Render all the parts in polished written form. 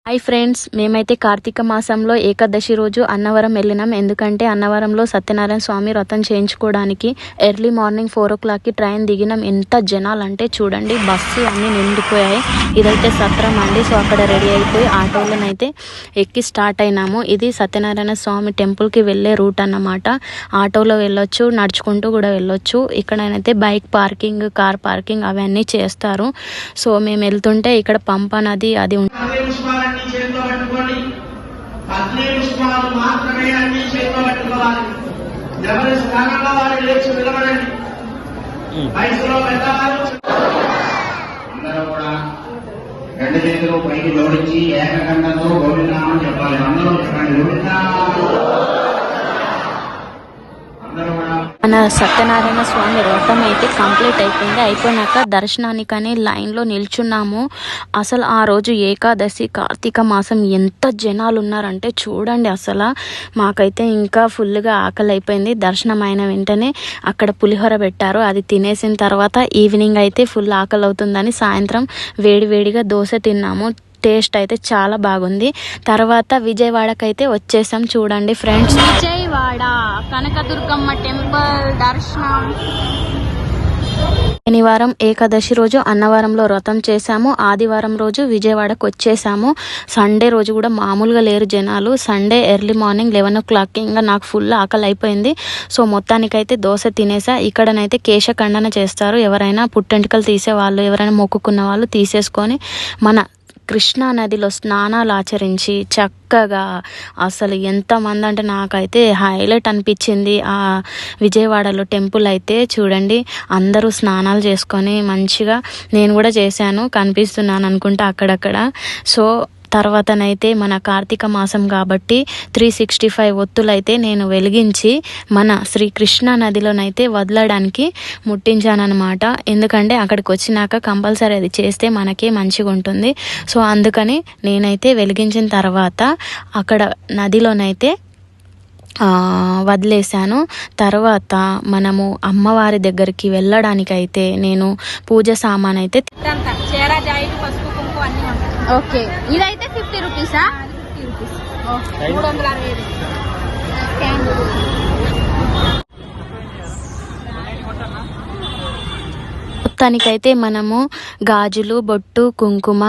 Hi friends, మేమైతే కార్తీక మాసంలో ఏకాదశి రోజు అన్నవరం వెళ్ళినాం. ఎందుకంటే అన్నవరంలో సత్యనారాయణ స్వామి వ్రతం చేయించుకోవడానికి ఎర్లీ మార్నింగ్ 4 o'clockకి ట్రైన్ దిగినాం. ఎంత జనాలు అంటే చూడండి, బస్సు అన్నీ నిండిపోయాయి. ఇదైతే సత్రం అండి. సో అక్కడ రెడీ అయిపోయి ఆటోలోనైతే ఎక్కి స్టార్ట్ అయినాము. ఇది సత్యనారాయణ స్వామి టెంపుల్కి వెళ్ళే రూట్ అన్నమాట. ఆటోలో వెళ్ళొచ్చు, నడుచుకుంటూ కూడా వెళ్ళొచ్చు. ఇక్కడనైతే బైక్ పార్కింగ్, కార్ పార్కింగ్ అవన్నీ చేస్తారు. సో మేము వెళ్తుంటే ఇక్కడ పంప నది అది చేతిలో పట్టుకోండి. 10 పుష్పాలు మాత్రమే అన్ని చేతిలో పట్టుకోవాలి. ఎవరి స్థానంలో వారు లేచి నిలబడండి. వయసులో పెద్దవారు అందరూ కూడా 2 చేతులు పైకి జోడించి ఏకకంఠంతో గోవిందనామని చెప్పాలి. అందరూ చెప్పండి గోవిందా. మన సత్యనారాయణ స్వామి వ్రతం అయితే కంప్లీట్ అయిపోయింది. అయిపోయినాక దర్శనానికని లైన్లో నిల్చున్నాము. అసలు ఆ రోజు ఏకాదశి, కార్తీక మాసం ఎంత జనాలు ఉన్నారంటే చూడండి. అసలు మాకైతే ఇంకా ఫుల్గా ఆకలి అయిపోయింది. దర్శనం అయిన వెంటనే అక్కడ పులిహోర పెట్టారు. అది తినేసిన తర్వాత ఈవినింగ్ అయితే ఫుల్ ఆకలి అవుతుందని సాయంత్రం వేడివేడిగా దోశ తిన్నాము. టేస్ట్ అయితే చాలా బాగుంది. తర్వాత విజయవాడకైతే వచ్చేసాం. చూడండి ఫ్రెండ్స్, విజయవాడ కనకదుర్గమ్మ టెంపుల్ దర్శనం. శనివారం ఏకాదశి రోజు అన్నవరంలో వ్రతం చేశాము. ఆదివారం రోజు విజయవాడకు వచ్చేసాము. సండే రోజు కూడా మామూలుగా లేరు జనాలు. సండే ఎర్లీ మార్నింగ్ 11 o'clockకి ఇంకా నాకు ఫుల్ ఆకలి అయిపోయింది. సో మొత్తానికైతే దోశ తినేసా. ఇక్కడనైతే కేశఖండన చేస్తారు. ఎవరైనా పుట్టెంటుకలు తీసేవాళ్ళు, ఎవరైనా మొక్కుకున్న వాళ్ళు తీసేసుకొని మన కృష్ణా నదిలో స్నానాలు ఆచరించి చక్కగా అసలు ఎంతమంది అంటే నాకైతే హైలైట్ అనిపించింది. ఆ విజయవాడలో టెంపుల్ అయితే చూడండి, అందరూ స్నానాలు చేసుకొని మంచిగా, నేను కూడా చేశాను, కనిపిస్తున్నాను అనుకుంటా అక్కడక్కడ. సో తర్వాతనైతే మన కార్తీక మాసం కాబట్టి 365 ఒత్తులు అయితే నేను వెలిగించి మన శ్రీ కృష్ణా నదిలోనైతే వదలడానికి ముట్టించానమాట. ఎందుకంటే అక్కడికి వచ్చినాక కంపల్సరీ అది చేస్తే మనకే మంచిగా ఉంటుంది. సో అందుకని నేనైతే వెలిగించిన తర్వాత అక్కడ నదిలోనైతే వదిలేశాను. తర్వాత మనము అమ్మవారి దగ్గరికి వెళ్ళడానికైతే నేను పూజ సామాన్ అయితే ఓకే, ఇదైతే 50 రూపీసా? 365. మొత్తానికైతే మనము గాజులు, బొట్టు, కుంకుమ,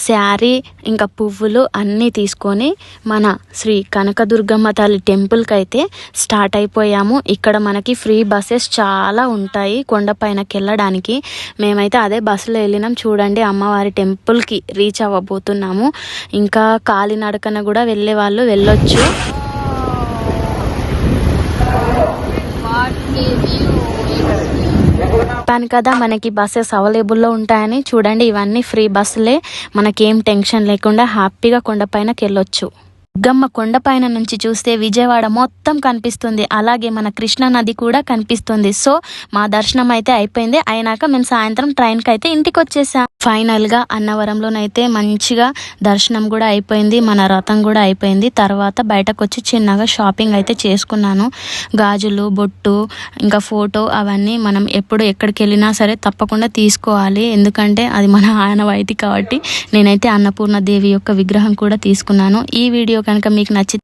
శారీ, ఇంకా పువ్వులు అన్నీ తీసుకొని మన శ్రీ కనకదుర్గమ్మ తల్లి టెంపుల్కి అయితే స్టార్ట్ అయిపోయాము. ఇక్కడ మనకి ఫ్రీ బస్సెస్ చాలా ఉంటాయి కొండపైనకి వెళ్ళడానికి. మేమైతే అదే బస్సులో వెళ్ళినాం. చూడండి, అమ్మవారి టెంపుల్కి రీచ్ అవ్వబోతున్నాము. ఇంకా కాలినడకన కూడా వెళ్ళే వాళ్ళు వెళ్ళొచ్చు. చెప్పాను కదా మనకి బస్సెస్ అవైలబుల్లో ఉంటాయని. చూడండి, ఇవన్నీ ఫ్రీ బస్సులే. మనకేం టెన్షన్ లేకుండా హ్యాపీగా కొండపైనకి వెళ్ళొచ్చు. దుర్గమ్మ కొండపైన నుంచి చూస్తే విజయవాడ మొత్తం కనిపిస్తుంది. అలాగే మన కృష్ణా నది కూడా కనిపిస్తుంది. సో మా దర్శనం అయితే అయిపోయింది. అయినాక మేము సాయంత్రం ట్రైన్కి అయితే ఇంటికి వచ్చేసాం. ఫైనల్గా అన్నవరంలోనైతే మంచిగా దర్శనం కూడా అయిపోయింది, మన రథం కూడా అయిపోయింది. తర్వాత బయటకు వచ్చి చిన్నగా షాపింగ్ అయితే చేసుకున్నాను. గాజులు, బొట్టు, ఇంకా ఫోటో అవన్నీ మనం ఎప్పుడు ఎక్కడికి వెళ్ళినా సరే తప్పకుండా తీసుకోవాలి. ఎందుకంటే అది మన ఆనవాయితీ కాబట్టి నేనైతే అన్నపూర్ణ దేవి యొక్క విగ్రహం కూడా తీసుకున్నాను. ఈ వీడియో కనుక మీకు నచ్చితే